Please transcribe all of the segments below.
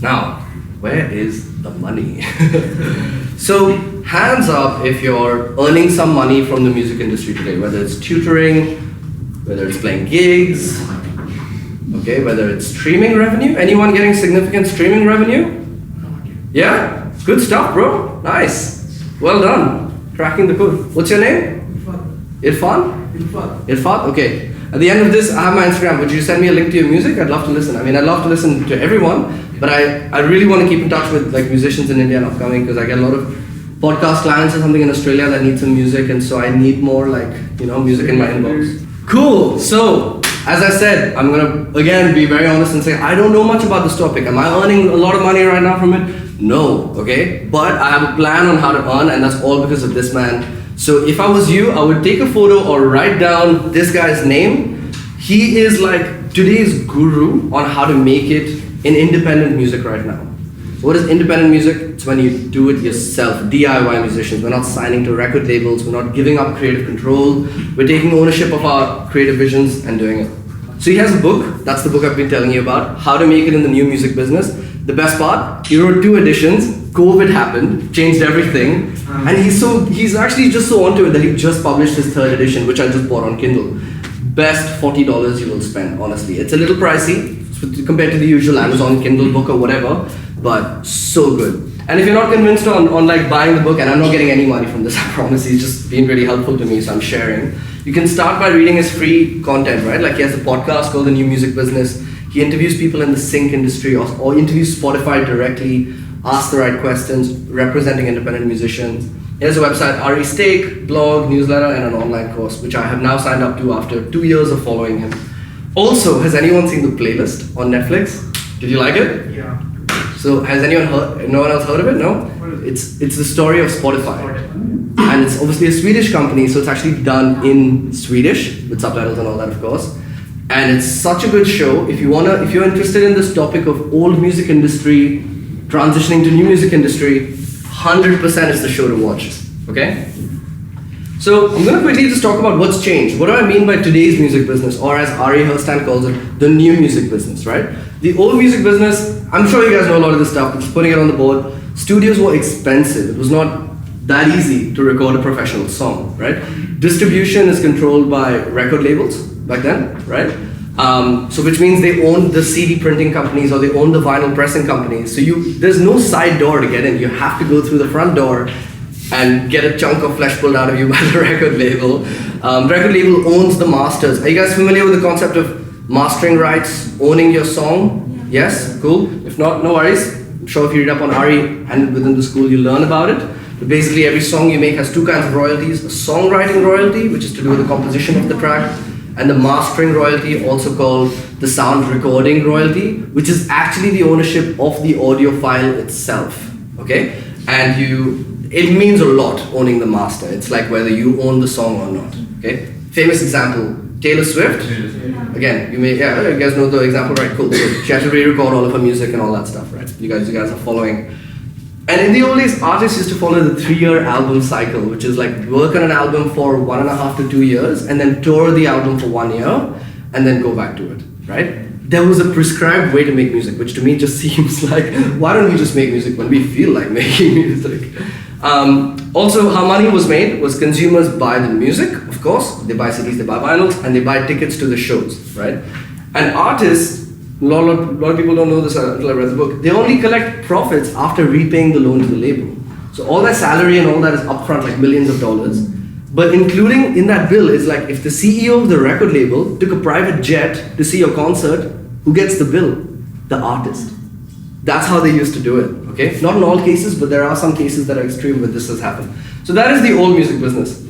Now, where is the money? So, hands up if you're earning some money from the music industry today, whether it's tutoring, whether it's playing gigs, okay, whether it's streaming revenue. Anyone getting significant streaming revenue? Yeah? Good stuff, bro. Nice. Well done. Cracking the code. What's your name? Irfan? Irfan? Okay. At the end of this, I have my Instagram. Would you send me a link to your music? I'd love to listen. I mean, I'd love to listen to everyone, but I really want to keep in touch with like musicians in India and upcoming, because I get a lot of podcast clients or something in Australia that need some music, and so I need more like, music in my inbox. Cool. So, as I said, I'm gonna again be very honest and say I don't know much about this topic. Am I earning a lot of money right now from it? No, okay? But I have a plan on how to earn, and that's all because of this man. So if I was you, I would take a photo or write down this guy's name. He is like today's guru on how to make it in independent music right now. So what is independent music? It's when you do it yourself, DIY musicians. We're not signing to record labels, we're not giving up creative control. We're taking ownership of our creative visions and doing it. So he has a book, that's the book I've been telling you about, How to Make It in the New Music Business. The best part, he wrote 2 editions, COVID happened, changed everything, and he's actually just so onto it that he just published his 3rd edition, which I just bought on Kindle. Best $40 you will spend, honestly. It's a little pricey compared to the usual Amazon Kindle book or whatever, but so good. And if you're not convinced on like buying the book, and I'm not getting any money from this, I promise, he's just been really helpful to me, so I'm sharing. You can start by reading his free content, right? Like he has a podcast called The New Music Business. He interviews people in the sync industry or interviews Spotify directly, asks the right questions, representing independent musicians. He has a website, RE Stake, blog, newsletter, and an online course, which I have now signed up to after 2 years of following him. Also, has anyone seen the playlist on Netflix? Did you like it? Yeah. So has no one else heard of it? No? It's the story of Spotify. And it's obviously a Swedish company, so it's actually done in Swedish, with subtitles and all that, of course. And it's such a good show. If you're interested in this topic of old music industry, transitioning to new music industry, 100% is the show to watch, okay? So I'm gonna quickly just talk about what's changed. What do I mean by today's music business, or as Ari Herstand calls it, the new music business, right? The old music business, I'm sure you guys know a lot of this stuff, but just putting it on the board, studios were expensive. It was not that easy to record a professional song, right? Distribution is controlled by record labels back then, right? So which means they owned the CD printing companies or they owned the vinyl pressing companies. So there's no side door to get in. You have to go through the front door and get a chunk of flesh pulled out of you by the record label. Record label owns the masters. Are you guys familiar with the concept of mastering rights, owning your song? Yes? Cool. If not, no worries. I'm sure if you read up on Ari and within the school, you learn about it. But basically, every song you make has 2 kinds of royalties. A songwriting royalty, which is to do with the composition of the track, and the mastering royalty, also called the sound recording royalty, which is actually the ownership of the audio file itself, okay? And it means a lot, owning the master. It's like whether you own the song or not, okay? Famous example, Taylor Swift. Again, you guys know the example, right? Cool. So she had to re-record all of her music and all that stuff, right? You guys are following. And in the old days, artists used to follow the 3-year album cycle, which is like work on an album for 1.5 to 2 years, and then tour the album for 1 year, and then go back to it, right? There was a prescribed way to make music, which to me just seems like, why don't we just make music when we feel like making music? Also, how money was made was consumers buy the music, of course, they buy CDs, they buy vinyls, and they buy tickets to the shows, right? And artists, a lot of people don't know this until I read the book, they only collect profits after repaying the loan to the label. So all that salary and all that is upfront, like millions of dollars. But including in that bill is like, if the CEO of the record label took a private jet to see your concert, who gets the bill? The artist. That's how they used to do it, okay? Not in all cases, but there are some cases that are extreme where this has happened. So that is the old music business.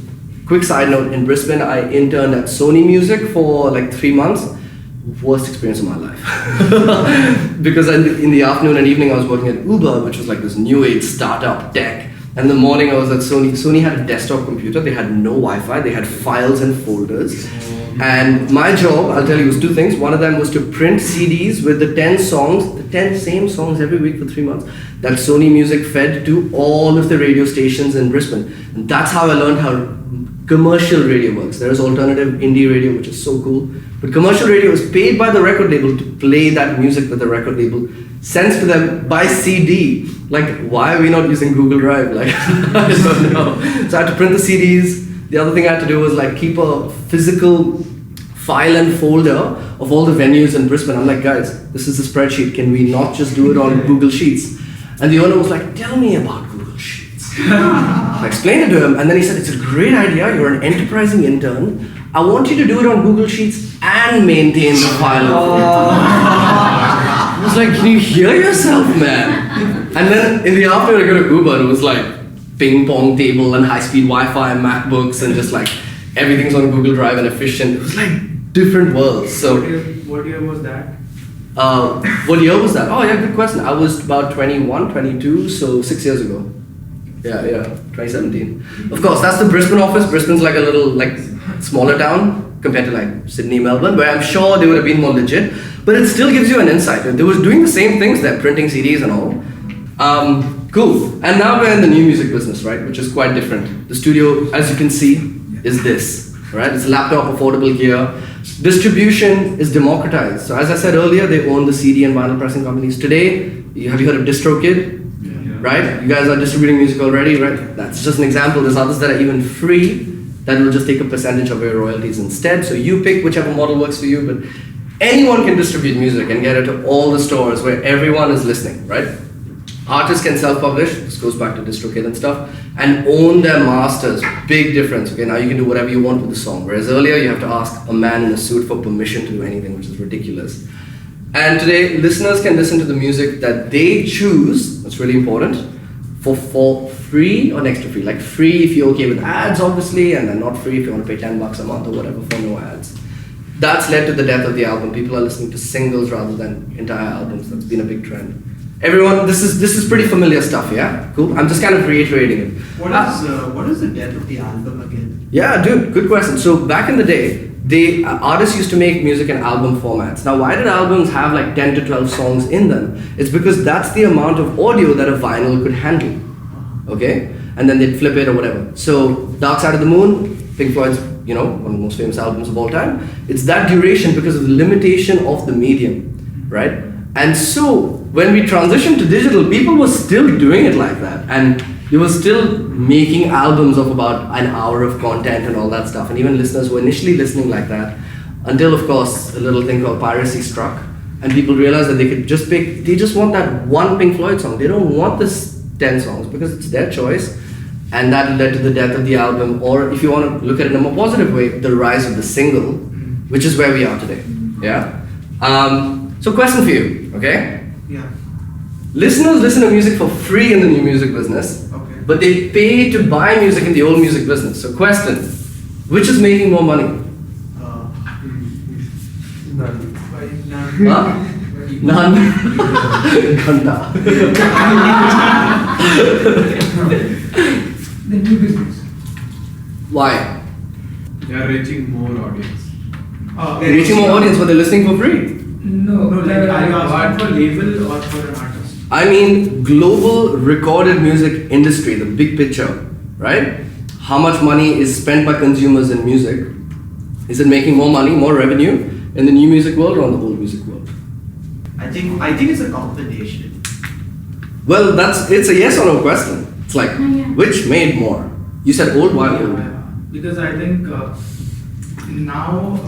Quick side note, in Brisbane, I interned at Sony Music for like 3 months. Worst experience of my life. Because in the afternoon and evening I was working at Uber, which was like this new age startup tech. And in the morning I was at Sony. Sony had a desktop computer, they had no Wi-Fi, they had files and folders. And my job, I'll tell you, was 2 things. One of them was to print CDs with the 10 songs, the 10 same songs every week for 3 months, that Sony Music fed to all of the radio stations in Brisbane. And that's how I learned how commercial radio works. There is alternative indie radio, which is so cool. But commercial radio is paid by the record label to play that music that the record label sends to them by CD. Like, why are we not using Google Drive? Like, I don't know. So I had to print the CDs. The other thing I had to do was like keep a physical file and folder of all the venues in Brisbane. I'm like, guys, this is a spreadsheet. Can we not just do it on Google Sheets? And the owner was like, tell me about Google Sheets. I explained it to him, and then he said, it's a great idea. You're an enterprising intern. I want you to do it on Google Sheets and maintain the file. I was like, can you hear yourself, man? And then in the afternoon, I got a Uber, and it was like ping pong table and high-speed Wi-Fi and MacBooks and just like everything's on Google Drive and efficient. It was like different worlds. So what year was that? What year was that? Oh yeah, good question. I was about 21, 22, so 6 years ago. Yeah, 2017. Of course, that's the Brisbane office. Brisbane's like a little like smaller town compared to like Sydney, Melbourne, where I'm sure they would have been more legit. But it still gives you an insight. They were doing the same things. They're printing CDs and all. Cool. And now we're in the new music business, right? Which is quite different. The studio, as you can see, is this, right? It's laptop affordable gear. Distribution is democratized. So as I said earlier, they own the CD and vinyl pressing companies. Today, have you heard of DistroKid? Yeah. Right? You guys are distributing music already, right? That's just an example. There's others that are even free that will just take a percentage of your royalties instead. So you pick whichever model works for you, but anyone can distribute music and get it to all the stores where everyone is listening, right? Artists can self-publish, this goes back to DistroKid and stuff, and own their masters. Big difference. Okay, now you can do whatever you want with the song. Whereas earlier you have to ask a man in a suit for permission to do anything, which is ridiculous. And today, listeners can listen to the music that they choose, that's really important, for free or next to free. Like free if you're okay with ads, obviously, and then not free if you want to pay $10 a month or whatever for no ads. That's led to the death of the album. People are listening to singles rather than entire albums. That's been a big trend. Everyone, this is pretty familiar stuff, yeah? Cool. I'm just kind of reiterating it. What is the death of the album again? Yeah, dude, good question. So back in the day, artists used to make music in album formats. Now, why did albums have like 10 to 12 songs in them? It's because that's the amount of audio that a vinyl could handle, okay? And then they'd flip it or whatever. So Dark Side of the Moon, Pink Floyd's, one of the most famous albums of all time. It's that duration because of the limitation of the medium, right? And so when we transitioned to digital, people were still doing it like that. And they were still making albums of about an hour of content and all that stuff. And even listeners were initially listening like that until, of course, a little thing called piracy struck. And people realized that they could just pick, they just want that one Pink Floyd song. They don't want this 10 songs because it's their choice. And that led to the death of the album. Or if you want to look at it in a more positive way, the rise of the single, which is where we are today. Yeah? So question for you, okay? Yeah. Listeners listen to music for free in the new music business, okay, but they pay to buy music in the old music business. So question, which is making more money? None. Huh? None? Ganda. The new business. Why? They are reaching more audience. They're reaching more audience, but they're listening for free. No, like are you asking for label or for an artist? I mean, global recorded music industry, the big picture, right? How much money is spent by consumers in music? Is it making more money, more revenue in the new music world or in the old music world? I think it's a combination. Well, it's a yes or no question. It's like, which made more? You said old, why old? Because I think now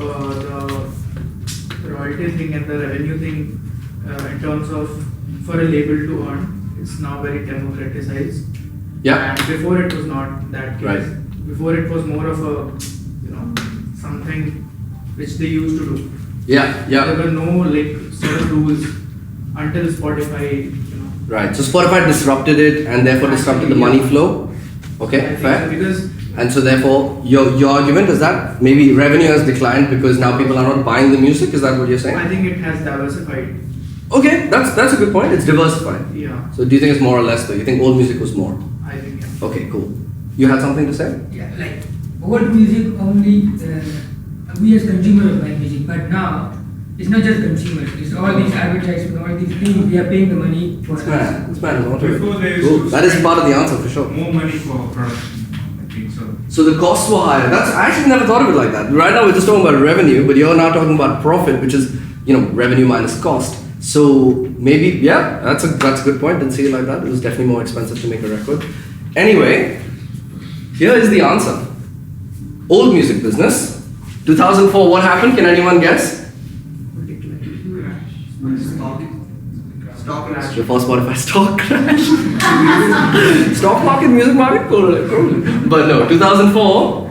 the royalty thing and the revenue thing in terms of for a label to earn, it's now very democratized. Yeah. And before it was not that case. Right. Before it was more of a, something which they used to do. Yeah, yeah. There were no sort of rules until Spotify, Right. So Spotify disrupted it and therefore disrupted the money flow. Okay, fair. So because and so therefore your argument is that maybe revenue has declined because now people are not buying the music. Is that what you're saying? I think it has diversified. Okay, that's a good point. It's diversified. Yeah. So do you think it's more or less though? You think old music was more? I think yeah. Okay, cool. You had something to say? Yeah, like old music only we as consumers buy music, but now it's not just consumers. It's all these advertisements, all these things. We are paying the money for. This man is onto it. Before they used Cool. to That is spend part of the answer for sure. More money for production. think so. So the costs were higher. I actually never thought of it like that. Right now we're just talking about revenue, but you're now talking about profit, which is revenue minus cost. So maybe that's a good point. Didn't see it like that. It was definitely more expensive to make a record. Anyway, here is the answer. Old music business. 2004. What happened? Can anyone guess? Stock crash. Before Spotify stock crash. Stock market, music market, cool. But no, 2004.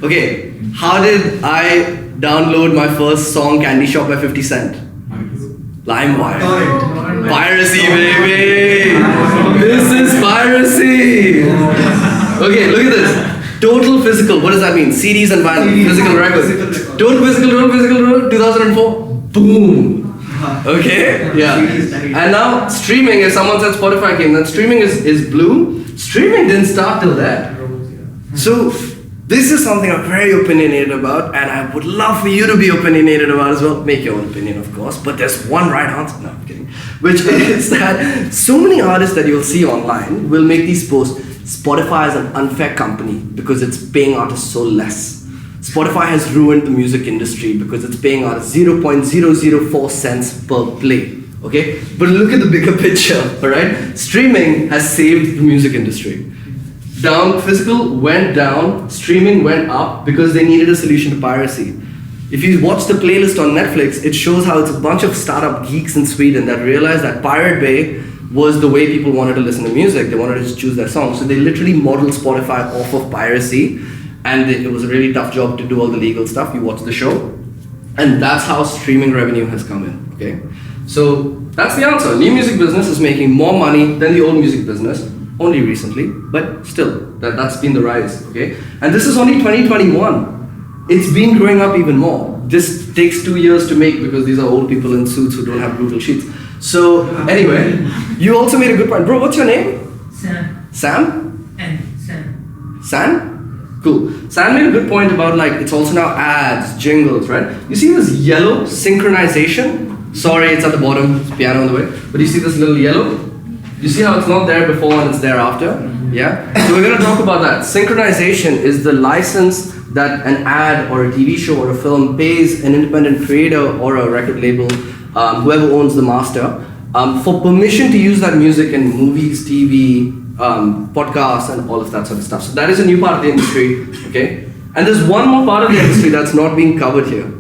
Okay, how did I download my first song, Candy Shop by 50 Cent? LimeWire. Piracy, baby. This is piracy. Okay, look at this. Total physical. What does that mean? CDs and vinyl. Physical records. Total physical. 2004. Boom. Okay, yeah. And now streaming, if someone said Spotify came, then streaming is blue. Streaming didn't start till that. So this is something I'm very opinionated about, and I would love for you to be opinionated about as well. Make your own opinion, of course, but there's one right answer. No, I'm kidding. Which is that so many artists that you'll see online will make these posts. Spotify is an unfair company because it's paying artists so less. Spotify has ruined the music industry because it's paying out 0.004 cents per play. Okay? But look at the bigger picture, alright? Streaming has saved the music industry. Physical went down, streaming went up because they needed a solution to piracy. If you watch the playlist on Netflix, it shows how it's a bunch of startup geeks in Sweden that realized that Pirate Bay was the way people wanted to listen to music. They wanted to just choose their songs. So they literally modeled Spotify off of piracy. And it was a really tough job to do all the legal stuff. You watch the show. And that's how streaming revenue has come in, okay? So that's the answer. New music business is making more money than the old music business, only recently, but still, that's been the rise, okay? And this is only 2021. It's been growing up even more. This takes 2 years to make because these are old people in suits who don't have brutal sheets. So anyway, you also made a good point. Bro, what's your name? Sam. Sam? And Sam. Sam? Cool. Sam made a good point about it's also now ads, jingles, right? You see this yellow synchronization? Sorry, it's at the bottom, it's piano on the way. But you see this little yellow? You see how it's not there before and it's there after? Yeah? So we're going to talk about that. Synchronization is the license that an ad or a TV show or a film pays an independent creator or a record label, whoever owns the master, for permission to use that music in movies, TV, podcasts and all of that sort of stuff. So that is a new part of the industry, okay? And there's one more part of the industry that's not being covered here,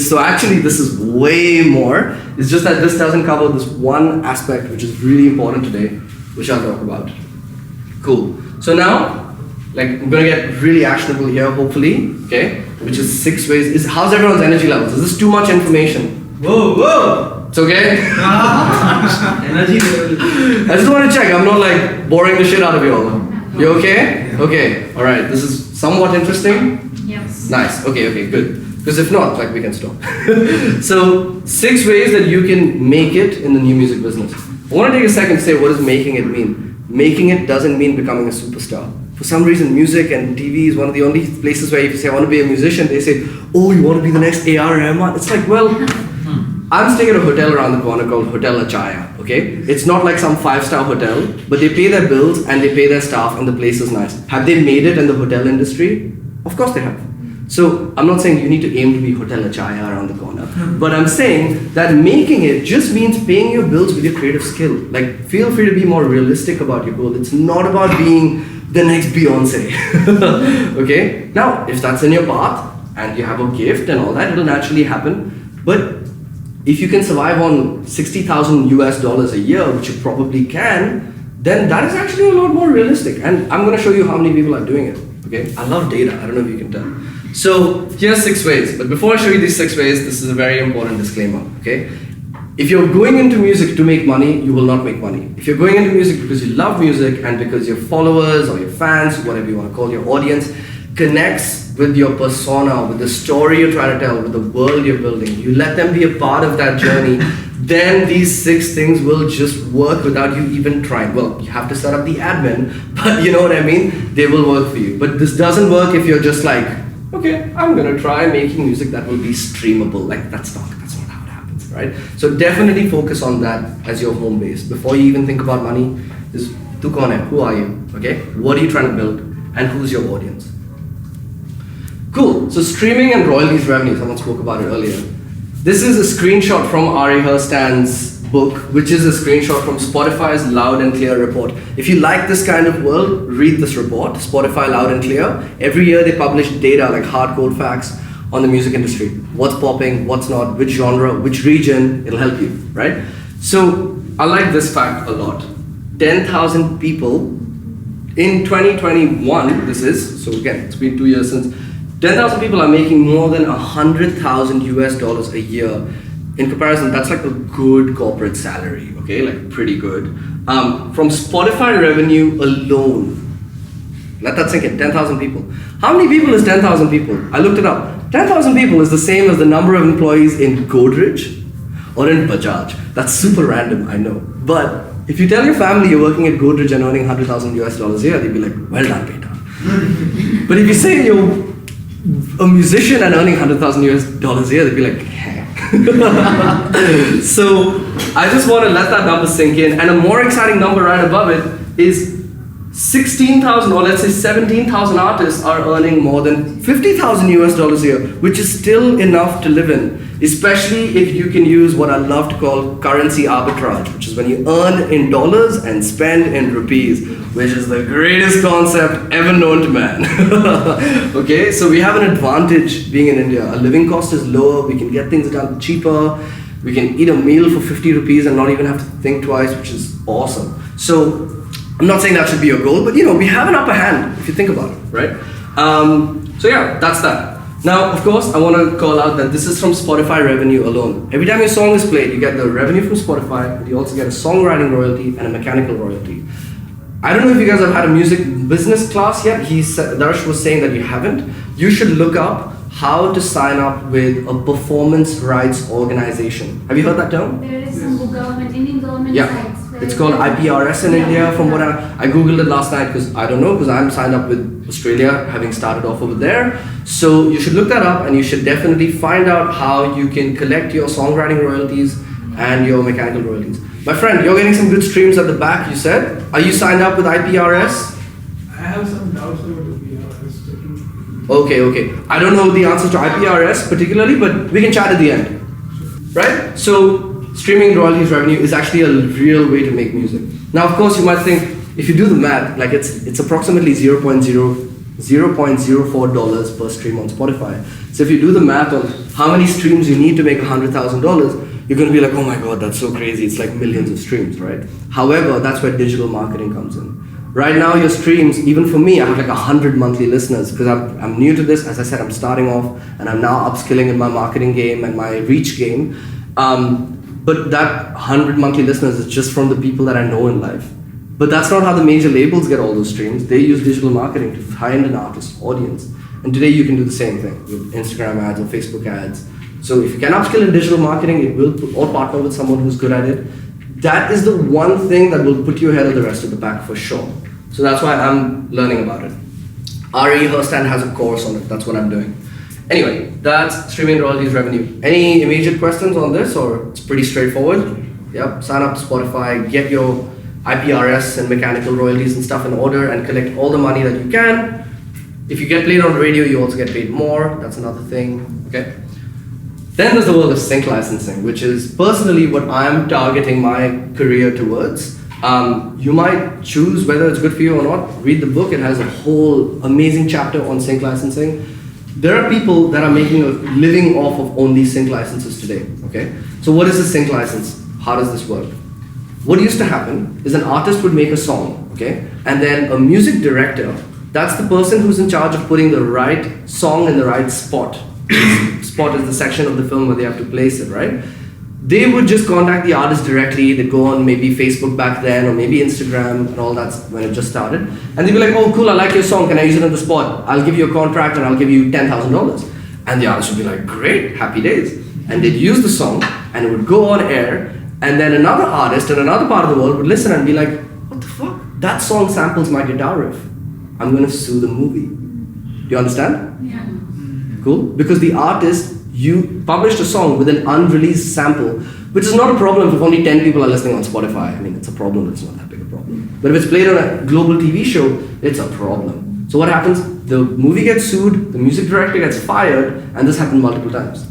so actually this is way more. It's just that this doesn't cover this one aspect which is really important today, which I'll talk about. Cool. So now, I'm gonna get really actionable here, hopefully, okay? Which is 6 ways. How's everyone's energy levels? Is this too much information? Whoa! It's okay? Energy level. I just want to check, I'm not boring the shit out of you all. You okay? Okay, alright. This is somewhat interesting? Yes. Nice, okay, good. Because if not, we can stop. So, 6 ways that you can make it in the new music business. I want to take a second to say, what does making it mean? Making it doesn't mean becoming a superstar. For some reason, music and TV is one of the only places where if you say, I want to be a musician, they say, oh, you want to be the next A.R. Rahman? It's well, I'm staying at a hotel around the corner called Hotel Achaya, okay? It's not like some 5-star hotel, but they pay their bills and they pay their staff and the place is nice. Have they made it in the hotel industry? Of course they have. So I'm not saying you need to aim to be Hotel Achaya around the corner, but I'm saying that making it just means paying your bills with your creative skill. Feel free to be more realistic about your goal. It's not about being the next Beyonce, okay? Now, if that's in your path and you have a gift and all that, it'll naturally happen, but if you can survive on $60,000 US a year, which you probably can, then that is actually a lot more realistic. And I'm going to show you how many people are doing it. Okay? I love data. I don't know if you can tell. So here's 6 ways. But before I show you these 6 ways, this is a very important disclaimer. Okay? If you're going into music to make money, you will not make money. If you're going into music because you love music and because your followers or your fans, whatever you want to call your audience, connects with your persona, with the story you're trying to tell, with the world you're building, you let them be a part of that journey, then these 6 things will just work without you even trying. Well, you have to set up the admin, but you know what I mean? They will work for you. But this doesn't work if you're just okay, I'm gonna try making music that will be streamable. That's not how it happens, right? So definitely focus on that as your home base. Before you even think about money, tu kaun hai? Who are you? Okay? What are you trying to build? and who's your audience. Cool. So streaming and royalties revenue, someone spoke about it earlier. This is a screenshot from Ari Herstand's book, which is a screenshot from Spotify's Loud and Clear report. If you like this kind of world, read this report, Spotify Loud and Clear. Every year they publish data like hard cold facts on the music industry. What's popping, what's not, which genre, which region, it'll help you, right? So I like this fact a lot. 10,000 people in 2021, this is, so again, it's been 2 years since, 10,000 people are making more than 100,000 US dollars a year. In comparison, that's like a good corporate salary, okay? Like pretty good. From Spotify revenue alone, let that sink in, 10,000 people. How many people is 10,000 people? I looked it up. 10,000 people is the same as the number of employees in Godrej or in Bajaj. That's super random, I know. But if you tell your family you're working at Godrej and earning 100,000 US dollars a year, they'd be like, well done, beta. But if you say you're a musician and earning 100,000 US dollars a year, they'd be like, heck. So I just want to let that number sink in. And a more exciting number right above it is 16,000 or let's say 17,000 artists are earning more than 50,000 US dollars a year, which is still enough to live in, especially if you can use what I love to call currency arbitrage, which is when you earn in dollars and spend in rupees, which is the greatest concept ever known to man. Okay, so we have an advantage being in India. Our living cost is lower, we can get things done cheaper, we can eat a meal for 50 rupees and not even have to think twice, which is awesome. So I'm not saying that should be your goal, but we have an upper hand if you think about it, right? So yeah, that's that. Now, of course, I want to call out that this is from Spotify revenue alone. Every time your song is played, you get the revenue from Spotify, but you also get a songwriting royalty and a mechanical royalty. I don't know if you guys have had a music business class yet. Darsh was saying that you haven't. You should look up how to sign up with a performance rights organization. Have you heard that term? There is some Indian government sites. It's called IPRS in India. From what I googled it last night because I don't know, because I'm signed up with Australia, having started off over there. So you should look that up, and you should definitely find out how you can collect your songwriting royalties and your mechanical royalties. My friend, you're getting some good streams at the back, you said. Are you signed up with IPRS? I have some doubts about the PRS checking. Okay. I don't know the answers to IPRS particularly, but we can chat at the end. Right? So streaming royalties revenue is actually a real way to make music. Now, of course, you might think, if you do the math, like it's approximately $0.04 per stream on Spotify. So if you do the math on how many streams you need to make $100,000, you're going to be like, oh my God, that's so crazy. It's like millions of streams, right? However, that's where digital marketing comes in. Right now, your streams, even for me, I have like 100 monthly listeners because I'm new to this. As I said, I'm starting off and I'm now upskilling in my marketing game and my reach game. But that 100 monthly listeners is just from the people that I know in life. But that's not how the major labels get all those streams. They use digital marketing to find an artist audience. And today you can do the same thing with Instagram ads or Facebook ads. So if you can upskill in digital marketing, it will or partner with someone who's good at it. That is the one thing that will put you ahead of the rest of the pack for sure. So that's why I'm learning about it. Ari Herstand has a course on it. That's what I'm doing. Anyway, that's streaming royalties revenue. Any immediate questions on this, or it's pretty straightforward? Yep, sign up to Spotify, get your IPRS and mechanical royalties and stuff in order, and collect all the money that you can. If you get played on radio, you also get paid more. That's another thing, okay? Then there's the world of sync licensing, which is personally what I'm targeting my career towards. You might choose whether it's good for you or not. Read the book, it has a whole amazing chapter on sync licensing. There are people that are making a living off of only sync licenses today, okay? So what is a sync license? How does this work? What used to happen is an artist would make a song, okay? And then a music director, that's the person who's in charge of putting the right song in the right spot. Spot is the section of the film where they have to place it, right? They would just contact the artist directly. They'd go on maybe Facebook back then, or maybe Instagram, and all that's when it just started. And they'd be like, oh cool, I like your song, can I use it on the spot? I'll give you a contract and I'll give you $10,000. And the artist would be like, great, happy days. And they'd use the song, and it would go on air, and then another artist in another part of the world would listen and be like, what the fuck? That song samples my guitar riff. I'm gonna sue the movie. Do you understand? Yeah. Cool? Because the artist, you published a song with an unreleased sample, which is not a problem if only 10 people are listening on Spotify. I mean, it's a problem, but it's not that big a problem. But if it's played on a global TV show, it's a problem. So what happens? The movie gets sued, the music director gets fired, and this happened multiple times.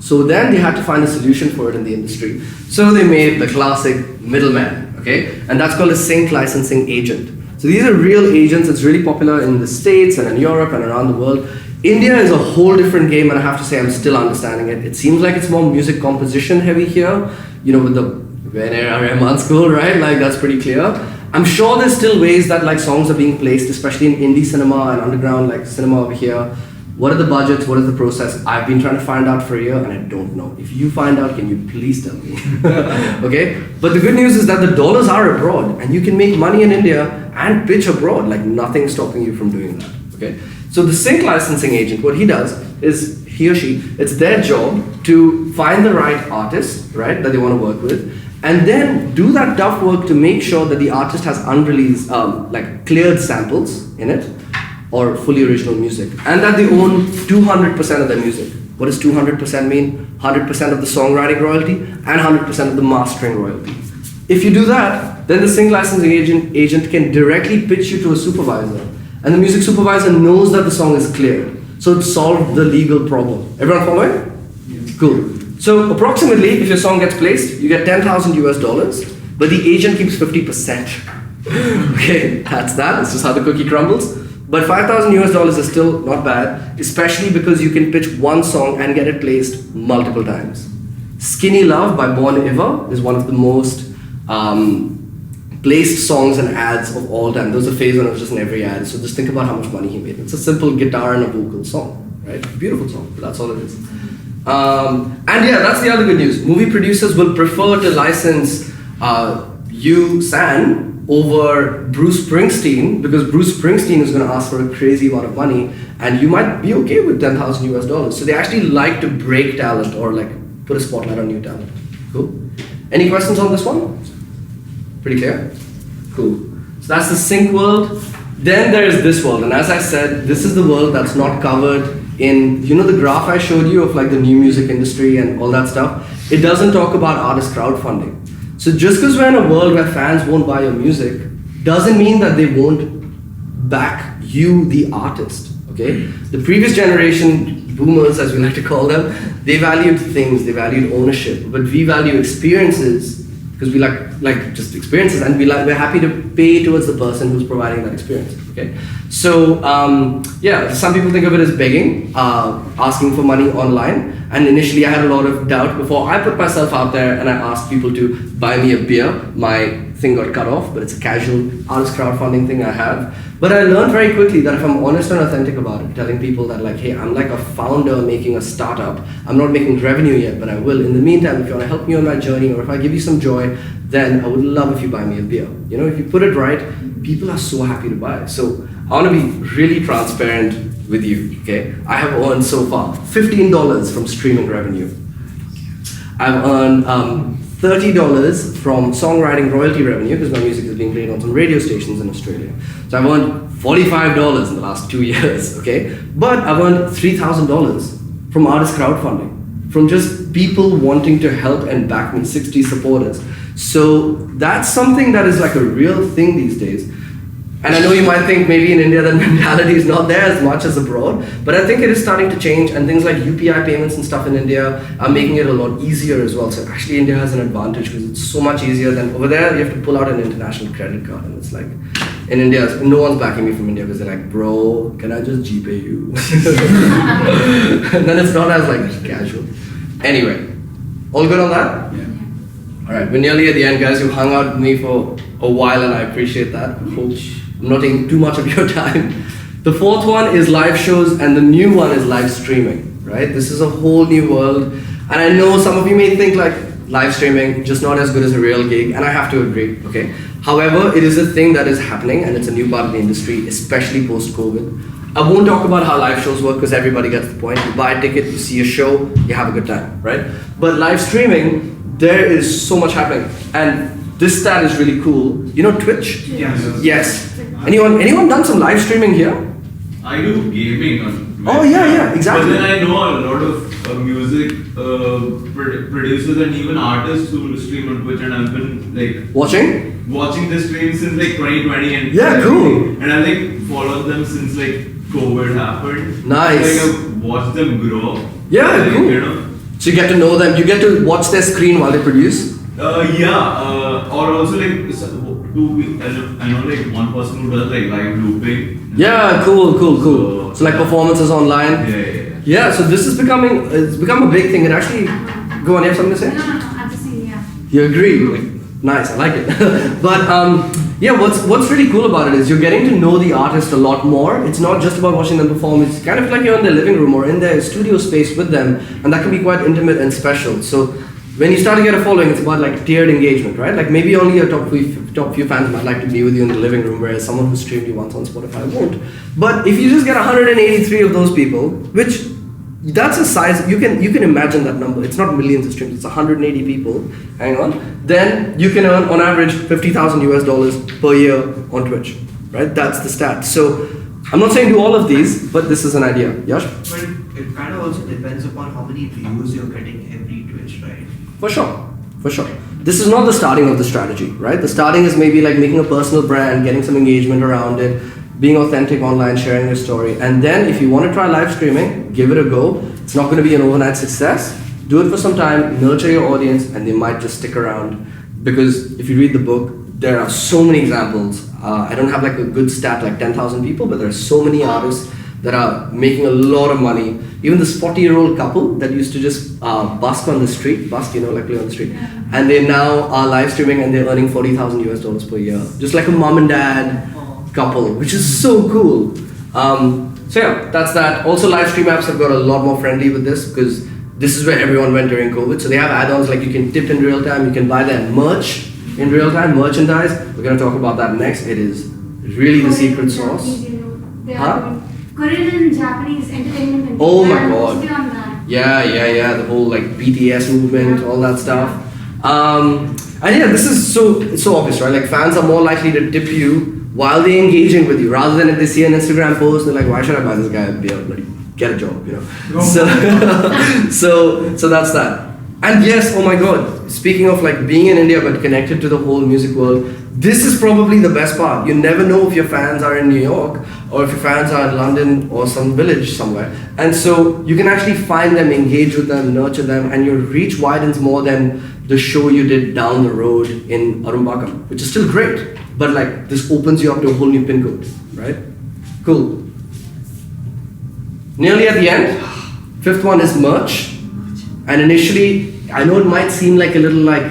So then they had to find a solution for it in the industry. So they made the classic middleman, okay? And that's called a sync licensing agent. So these are real agents. It's really popular in the States and in Europe and around the world. India is a whole different game, and I have to say I'm still understanding it. It seems like it's more music composition heavy here, with the Rahman school, right? Like that's pretty clear. I'm sure there's still ways that like songs are being placed, especially in indie cinema and underground like cinema over here. What are the budgets? What is the process? I've been trying to find out for a year and I don't know. If you find out, can you please tell me? Okay? But the good news is that the dollars are abroad and you can make money in India and pitch abroad. Like nothing's stopping you from doing that. Okay? So the sync licensing agent, what he does is he or she, it's their job to find the right artist, right, that they want to work with, and then do that tough work to make sure that the artist has unreleased, like cleared samples in it, or fully original music, and that they own 200% of their music. What does 200% mean? 100% of the songwriting royalty and 100% of the mastering royalty. If you do that, then the sync licensing agent can directly pitch you to a supervisor, and the music supervisor knows that the song is cleared. So it solved the legal problem. Everyone following? Yeah. Cool. So approximately, if your song gets placed, you get 10,000 US dollars, but the agent keeps 50%. Okay, that's that. This is how the cookie crumbles. But 5,000 US dollars is still not bad, especially because you can pitch one song and get it placed multiple times. Skinny Love by Bon Iver is one of the most placed songs and ads of all time. There was a phase when it was just in every ad, so just think about how much money he made. It's a simple guitar and a vocal song, right? Beautiful song, but that's all it is. And yeah, that's the other good news. Movie producers will prefer to license you, San, over Bruce Springsteen, because Bruce Springsteen is going to ask for a crazy amount of money, and you might be okay with 10,000 US dollars. So they actually like to break talent or like put a spotlight on new talent. Cool. Any questions on this one? Pretty clear? Cool. So that's the sync world. Then there is this world, and as I said, this is the world that's not covered in, the graph I showed you of like the new music industry and all that stuff. It doesn't talk about artist crowdfunding. So just because we're in a world where fans won't buy your music, doesn't mean that they won't back you, the artist, okay? The previous generation, boomers as we like to call them, they valued things, they valued ownership, but we value experiences because we like just experiences, and we're happy to pay towards the person who's providing that experience, okay? So yeah, some people think of it as begging, asking for money online. And initially I had a lot of doubt before I put myself out there and I asked people to buy me a beer. My thing got cut off, but it's a casual artist crowdfunding thing I have. But I learned very quickly that if I'm honest and authentic about it, telling people that like, hey, I'm like a founder making a startup. I'm not making revenue yet, but I will. In the meantime, if you want to help me on my journey, or if I give you some joy, then I would love if you buy me a beer. If you put it right, people are so happy to buy. So I want to be really transparent with you, okay? I have earned so far $15 from streaming revenue. I've earned $30 from songwriting royalty revenue because my music is being played on some radio stations in Australia. So I've earned $45 in the last 2 years, okay? But I've earned $3,000 from artist crowdfunding, from just people wanting to help and back me, 60 supporters. So that's something that is like a real thing these days. And I know you might think maybe in India that mentality is not there as much as abroad, but I think it is starting to change, and things like UPI payments and stuff in India are making it a lot easier as well. So actually India has an advantage because it's so much easier than over there. You have to pull out an international credit card, and it's like, in India, no one's backing me from India because they're like, bro, can I just GPay you? And then it's not as like casual. Anyway, all good on that? Yeah. All right, we're nearly at the end, guys. You've hung out with me for a while, and I appreciate that. Hope I'm not taking too much of your time. The fourth one is live shows, and the new one is live streaming, right? This is a whole new world. And I know some of you may think like live streaming, just not as good as a real gig, and I have to agree, okay? However, it is a thing that is happening, and it's a new part of the industry, especially post-COVID. I won't talk about how live shows work because everybody gets the point. You buy a ticket, you see a show, you have a good time, right? But live streaming, there is so much happening. And this stat is really cool. You know Twitch? Yes. Yes. Anyone done some live streaming here? I do gaming on Oh yeah, exactly. But then I know a lot of music producers and even artists who stream on Twitch, and I've been like watching the stream since like 2020, and yeah, cool. And I've like followed them since like COVID happened. Nice. Like I've watched them grow. Yeah, like, cool. You know. So you get to know them. You get to watch their screen while they produce. Or also like I know like one person who does like live looping. Yeah, cool. So like performances online. Yeah. So this is it's become a big thing. And actually, go on. You have something to say? No, I'm just saying, yeah. You agree? Like, nice, I like it. But yeah, what's really cool about it is you're getting to know the artist a lot more. It's not just about watching them perform. It's kind of like you're in their living room or in their studio space with them, and that can be quite intimate and special. So when you start to get a following, it's about like tiered engagement, right? Like maybe only your top few fans might like to be with you in the living room, whereas someone who streamed you once on Spotify won't. But if you just get 183 of those people, which that's a size, you can imagine that number. It's not millions of streams, it's 180 people, hang on. Then you can earn on average $50,000 per year on Twitch, right? That's the stat. So I'm not saying do all of these, but this is an idea. Yash? But it kind of also depends upon how many views you're getting every Twitch, right? For sure. This is not the starting of the strategy, right? The starting is maybe like making a personal brand, getting some engagement around it, being authentic online, sharing your story. And then if you want to try live streaming, give it a go. It's not going to be an overnight success. Do it for some time, nurture your audience, and they might just stick around. Because if you read the book, there are so many examples. I don't have like a good stat like 10,000 people, but there are so many artists that are making a lot of money. Even this 40-year-old couple that used to just busk on the street, like play on the street, and they now are live streaming and they're earning $40,000 per year. Just like a mom and dad couple, which is so cool. So yeah, that's that. Also, live stream apps have got a lot more friendly with this because this is where everyone went during COVID. So they have add-ons like you can tip in real time, you can buy their merch in real time, merchandise. We're going to talk about that next. It is really the secret sauce. Korean and Japanese entertainment. Oh my god. Mostly on that. Yeah. The whole like BTS movement, all that stuff. And yeah, this is so obvious, right? Like fans are more likely to tip you while they're engaging with you, rather than if they see an Instagram post, they're like, why should I buy this guy a beer? Bloody get a job, So that's that. And yes, oh my god, speaking of like being in India but connected to the whole music world, this is probably the best part. You never know if your fans are in New York or if your fans are in London or some village somewhere. And so you can actually find them, engage with them, nurture them, and your reach widens more than the show you did down the road in Arumbakam, which is still great. But like this opens you up to a whole new pin code, right? Cool. Nearly at the end, fifth one is merch. And initially, I know it might seem like a little like,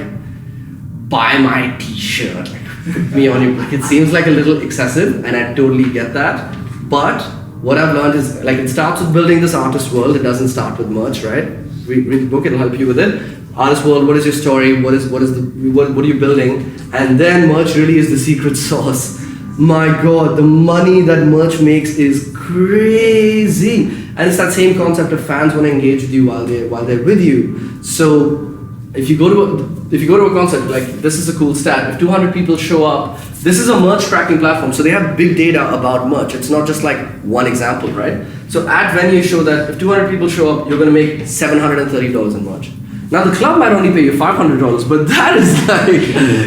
buy my t-shirt, like, put me on your, like, it seems like a little excessive, and I totally get that. But what I've learned is, like, it starts with building this artist world. It doesn't start with merch, right? Read the book, it'll help you with it. Artist world, what is your story? What are you building? And then merch really is the secret sauce. My God, the money that merch makes is crazy. And it's that same concept of fans want to engage with you while they're with you. So if you go to a concert, like this is a cool stat. If 200 people show up, this is a merch tracking platform. So they have big data about merch. It's not just like one example, right? So at venues show that if 200 people show up, you're going to make $730 in merch. Now the club might only pay you $500, but that is like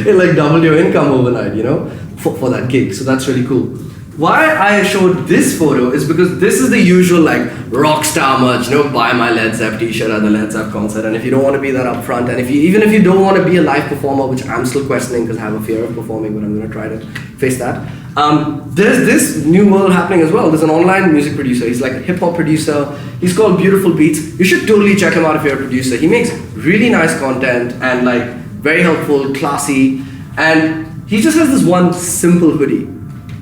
it like doubled your income overnight, for that gig. So that's really cool. Why I showed this photo is because this is the usual like rock star merch, buy my Led Zepp t-shirt at the Led Zepp concert. And if you don't want to be that upfront, and even if you don't want to be a live performer, which I'm still questioning because I have a fear of performing, but I'm going to try to face that. There's this new world happening as well. There's an online music producer. He's like a hip hop producer. He's called Beautiful Beats. You should totally check him out if you're a producer. He makes really nice content and like very helpful, classy. And he just has this one simple hoodie.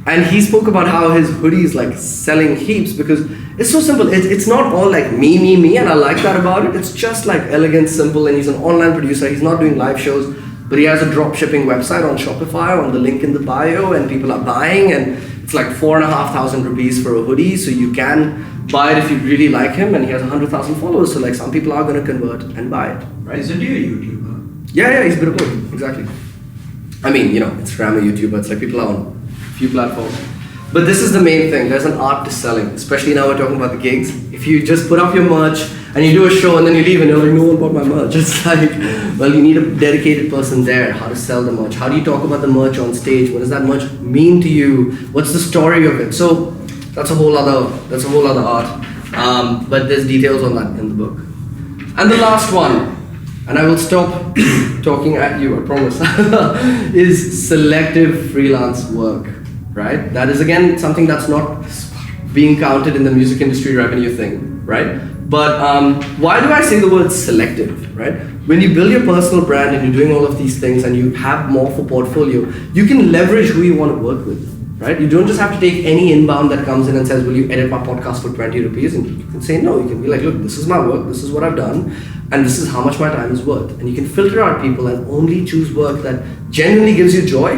And he spoke about how his hoodie is like selling heaps because it's so simple. It's not all like me, and I like that about it. It's just like elegant, simple, and he's an online producer. He's not doing live shows, but he has a drop shipping website on Shopify on the link in the bio, and people are buying, and it's like 4,500 rupees for a hoodie, so you can buy it if you really like him, and he has 100,000 followers, so like some people are going to convert and buy it, right? Isn't he a YouTuber? Yeah, he's a bit of both, exactly. I mean, Instagram or YouTube, it's like people are on few platforms. But this is the main thing. There's an art to selling, especially now we're talking about the gigs. If you just put up your merch and you do a show and then you leave and you're like, no one bought my merch. It's like, well, you need a dedicated person there. How to sell the merch? How do you talk about the merch on stage? What does that merch mean to you? What's the story of it? So that's a whole other art. But there's details on that in the book. And the last one, and I will stop talking at you, I promise, is selective freelance work, right? That is again something that's not being counted in the music industry revenue thing, right? But why do I say the word selective, right? When you build your personal brand and you're doing all of these things and you have more for portfolio, you can leverage who you want to work with, right? You don't just have to take any inbound that comes in and says, will you edit my podcast for 20 rupees? And you can say no. You can be like, look, this is my work, this is what I've done, and this is how much my time is worth. And you can filter out people and only choose work that genuinely gives you joy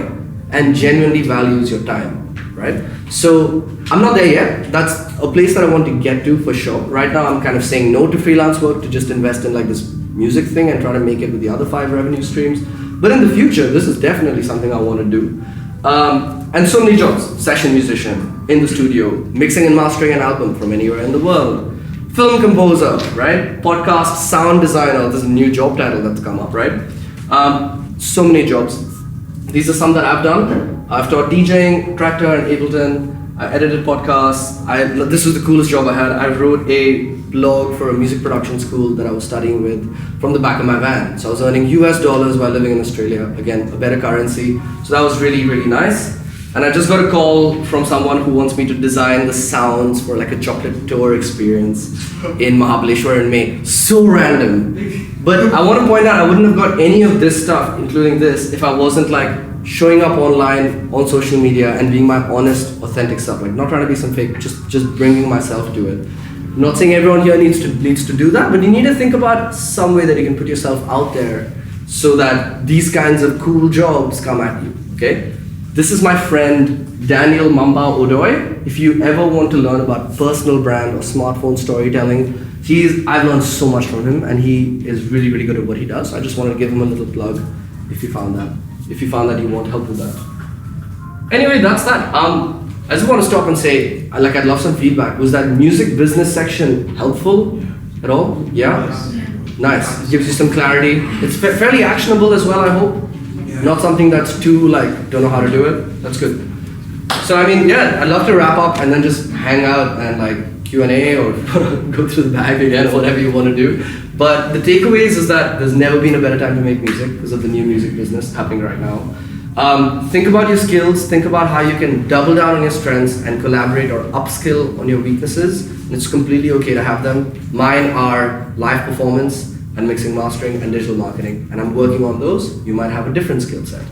and genuinely values your time, right? So I'm not there yet. That's a place that I want to get to for sure. Right now I'm kind of saying no to freelance work to just invest in like this music thing and try to make it with the other 5 revenue streams. But in the future, this is definitely something I want to do. And so many jobs: session musician, in the studio, mixing and mastering an album from anywhere in the world, film composer, right? Podcast sound designer, there's a new job title that's come up, right? So many jobs. These are some that I've done. I've taught DJing, Tractor and Ableton. I edited podcasts. This was the coolest job I had. I wrote a blog for a music production school that I was studying with from the back of my van. So I was earning US dollars while living in Australia. Again, a better currency. So that was really, really nice. And I just got a call from someone who wants me to design the sounds for like a chocolate tour experience in Mahabaleshwar in May. So random. But I want to point out I wouldn't have got any of this stuff, including this, if I wasn't like showing up online on social media and being my honest, authentic self. Like not trying to be some fake, just bringing myself to it. I'm not saying everyone here needs to do that, but you need to think about some way that you can put yourself out there so that these kinds of cool jobs come at you, okay? This is my friend Daniel Mamba Odoy. If you ever want to learn about personal brand or smartphone storytelling, I've learned so much from him and he is really, really good at what he does. I just wanted to give him a little plug if you found that you want help with that. Anyway, that's that. I just want to stop and say, I'd love some feedback. Was that music business section helpful at all? Yeah? Nice. It gives you some clarity. It's fairly actionable as well, I hope. Not something that's too don't know how to do it. That's good. So I mean, yeah, I'd love to wrap up and then just hang out and Q&A or go through the bag again, whatever you want to do. But the takeaways is that there's never been a better time to make music because of the new music business happening right now. Think about your skills, think about how you can double down on your strengths and collaborate or upskill on your weaknesses. And it's completely okay to have them. Mine are live performance and mixing, mastering, and digital marketing. And I'm working on those. You might have a different skill set.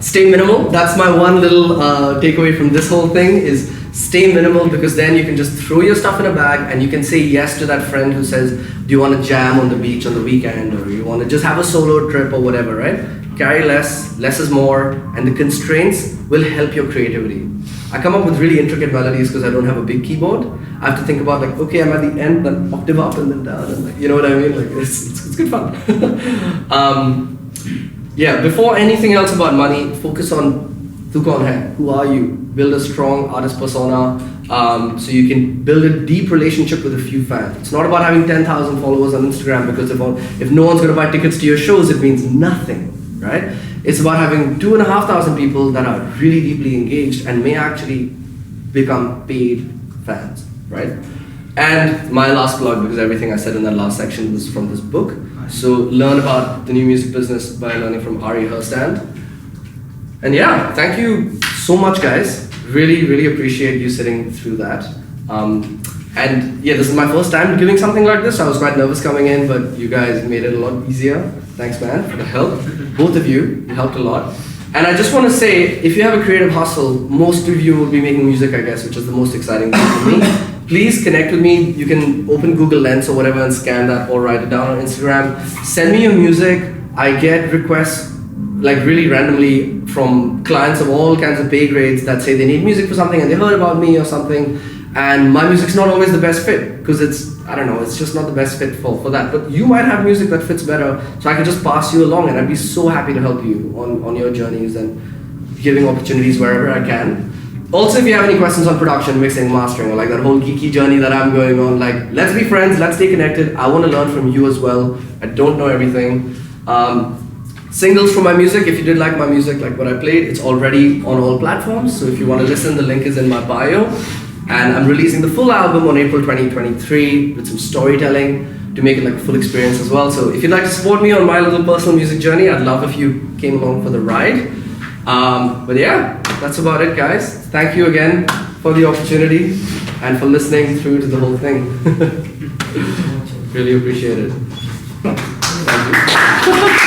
Stay minimal. That's my one little takeaway from this whole thing is stay minimal, because then you can just throw your stuff in a bag and you can say yes to that friend who says, do you want to jam on the beach on the weekend, or you want to just have a solo trip or whatever, right? Carry less is more, and the constraints will help your creativity. I come up with really intricate melodies because I don't have a big keyboard. I have to think about okay, I'm at the end, then octave up and then down, and you know what I mean? It's good fun. Yeah, before anything else about money, focus on tu kaun hai, who are you? Build a strong artist persona so you can build a deep relationship with a few fans. It's not about having 10,000 followers on Instagram, because if no one's going to buy tickets to your shows, it means nothing, right? It's about having 2,500 people that are really deeply engaged and may actually become paid fans, right? And my last plug, because everything I said in that last section was from this book. So learn about the new music business by learning from Ari Herstand. And yeah, thank you so much, guys. Really, really appreciate you sitting through that. And yeah, this is my first time giving something like this. I was quite nervous coming in, but you guys made it a lot easier. Thanks, man, for the help. Both of you helped a lot. And I just want to say, if you have a creative hustle, most of you will be making music, I guess, which is the most exciting thing for me. Please connect with me. You can open Google Lens or whatever and scan that, or write it down on Instagram. Send me your music. I get requests really randomly from clients of all kinds of pay grades that say they need music for something and they heard about me or something, and my music's not always the best fit because it's just not the best fit for that. But you might have music that fits better, so I can just pass you along, and I'd be so happy to help you on your journeys and giving opportunities wherever I can. Also, if you have any questions on production, mixing, mastering, or like that whole geeky journey that I'm going on, like, let's be friends, let's stay connected. I want to learn from you as well. I don't know everything. Singles from my music, if you did like my music, like what I played, it's already on all platforms. So if you want to listen, the link is in my bio. And I'm releasing the full album on April 2023 with some storytelling to make it like a full experience as well. So if you'd like to support me on my little personal music journey, I'd love if you came along for the ride. But yeah, that's about it, guys. Thank you again for the opportunity and for listening through to the whole thing. Really appreciate it. Thank you.